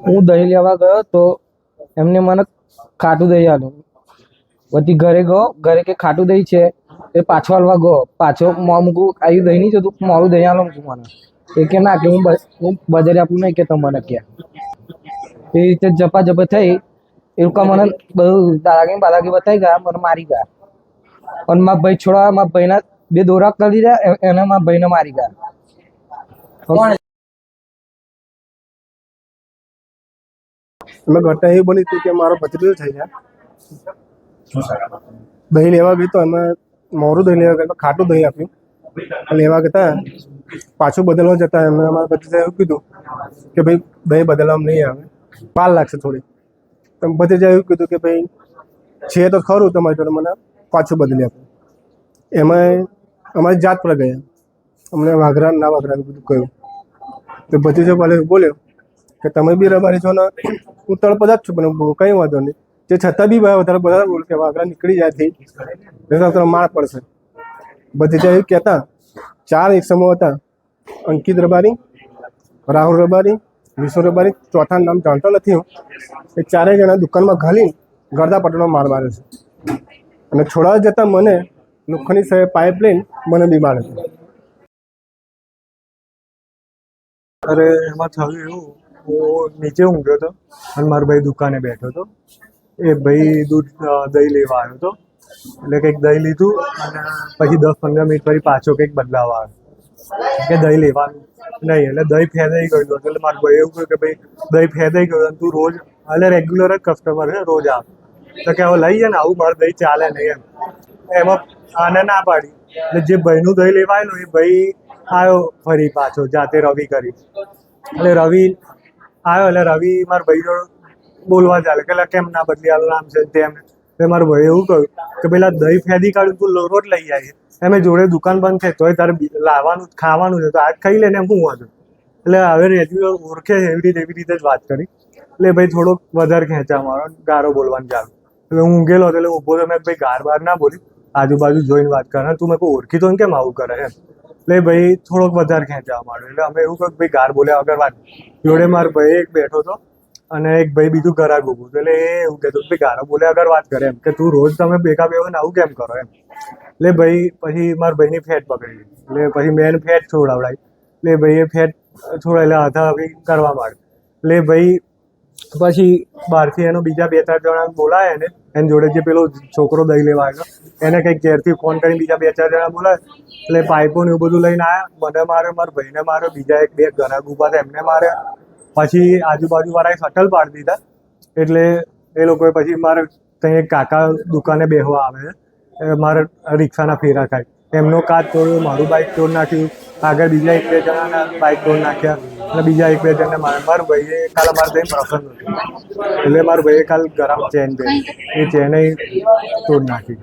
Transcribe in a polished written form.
હું દહીં લેવા ગયો તો એમને મને ખાટું દહીં આલ્યું. પછી ઘરે ગયો, ઘરે કે ખાટું દહીં છે એ પાછો આલવા ગયો. પાછો મૂકું આવ્યું દહીં નહીં જતું, મારું દહીં આલો છું મને. એ કે ના કે હું બજારે આપું નહીં કે તમને કે. એ રીતે ઝપાઝપ થઈ. એ લોકો મને બધું દાદાગીરી બાદાગીરી બતાવી ગયા, મને મારી ગયા. પણ મારા ભાઈ છોડવા, મારા ભાઈના બે દોરા કરી દીધા, એને મારા ભાઈને મારી ગયા. અમે ઘટના એવી બની હતી કે મારો ભત્રીજો થઈ ગયા. દહીં લેવા ગઈ તો અમે મોરું દહીં લેવા ગયા, ખાટું દહીં આપ્યું. લેવા ગયા પાછું બદલવા જતા એમને અમારા ભત્રીજાએ એવું કીધું કે ભાઈ દહીં બદલવામાં નહીં આવે, વાર લાગશે થોડી. તો ભત્રીજાએ એવું કીધું કે ભાઈ છે તો ખરું તમારી જોડે, મને પાછું બદલી આપો. એમાં અમારી જાત પર ગયા, અમને વાઘરા ના વાઘરા બધું કહ્યું. તો ભત્રીજો બોલ્યો કે તમે બી રબારી છો ને હું તળપદા જ છું, પણ કંઈ વાંધો નહીં. જે છતાં બી વધારે બધા બોલ કે વાઘરા નીકળી જાય થઈ માર પડશે. ભત્રીજા એવું કહેતા 4 એકસમો હતા, અંકિત રબારી, રાહુલ રબારી, વિષ્ણુ રબારી, ચોથા નામ જાણતો નથી હું. એ 4 જણા દુકાનમાં ઘાલી ગરદા પટોળમાં માર માર્યો છે. અને છોડાવા જતાં મને લોખંડની સાહેબ પાઇપ લઈને મને બી મારે છે. અરે એમાં થયું એવું, હું નીચે ઊંઘ્યો હતો અને મારો ભાઈ દુકાને બેઠો હતો. એ ભાઈ દહીં લેવા આવ્યો હતો, એટલે કંઈક દહીં લીધું અને પછી 10-15 મિનિટ પછી પાછો કંઈક બદલાવા આવ્યો કે દહીં લેવાનું નહીં. એટલે દહીં ફેદાઈ ગયું હતું. એટલે મારો ભાઈ એવું કહ્યું કે ભાઈ દહીં ફેદાઈ ગયું અને તું રોજ એટલે રેગ્યુલર જ કસ્ટમર છે, રોજ આવ. તો કે હવે લઈ જાય ને, આવું મારે દહીં ચાલે નહીં એમ. એમાં આને ના પાડી. એટલે જે ભાઈનું દહીં લેવા આવેલું એ ભાઈ આવ્યો ફરી પાછો જાતે રવિ કરી. એટલે રવિ આવ્યો એટલે રવિ મારા ભાઈ જોડે બોલવા ચાલે કે કેમ ના બદલી આલું, આમ છે તેમ. એટલે મારો ભાઈ એવું કહ્યું કે પેલા દહીં ફેદી કાઢ્યું તું રોજ લઈ આવી, એમ જોડે દુકાન બંધ થાય તોય તારે લાવવાનું ખાવાનું છે તો આજ ખાઈ લે ને, એમ શું વાંધો. એટલે હવે રેગ્યુલર ઓળખે એવી રીતે જ વાત કરી. એટલે ભાઈ થોડોક વધારે ખેંચા મારો, ગારો બોલવાનું ચાલુ. એટલે હું ઊંઘેલો હતો એટલે ઊભો તો મેં ભાઈ ગાર બાર ના બોલી, આજુબાજુ જોઈને વાત કરે. તું મેં કોઈ ઓળખી તો કેમ આવું કરે એમ. એટલે ભાઈ થોડોક વધારે ખેંચવા માંડ્યો. એટલે અમે એવું કહ્યું ભાઈ ગાર બોલ્યા વગર વાત. જોડે મારો ભાઈ એક બેઠો હતો અને એક ભાઈ બીજું ઘરાક ઊભું. એટલે એ એવું કહેતું ભાઈ ગારો બોલ્યા વગર વાત કરે એમ, કે તું રોજ તમે ભેગા બેહો ને આવું કેમ કરો એમ. એટલે ભાઈ પછી મારા ભાઈની ફેટ પકડી. એટલે પછી મેં એને ફેટ છોડાવડાવી. એટલે ભાઈ એ ફેટ છોડાય એટલે હાથા કરવા માંડ્યો. એટલે ભાઈ પછી બહારથી એનો બીજા 2-4 જણા બોલાય એને, એની જોડે જે પેલો છોકરો દહીં લેવા આવ્યો એને કંઈક ઘેરથી ફોન કરીને બીજા 2-4 જણા બોલાય. એટલે પાઇપો ને એવું બધું લઈને આવ્યા, મને માર્યો, મારા ભાઈને માર્યો, બીજા 1-2 ઘરાક ઊભા હતા એમને માર્યા. પછી આજુબાજુવાળાએ શટલ પાડી દીધા. એટલે એ લોકોએ પછી મારે ત્યાં એક કાકા દુકાને બેસવા આવે છે, મારે રિક્ષાના ફેરા ખાય, એમનો કાચ તોડ્યો, મારું બાઇક તોડ નાખ્યું, આગળ બીજા 1-2 જણાના બાઇક તોડ નાખ્યા. અને બીજા 1-2 જણને મારા ભાઈએ કાલે મારે ત્યાં પ્રસંગ હતો એટલે મારા ભાઈએ કાલે ગરમ ચેન પહેરી, એ ચેને તોડ નાખી.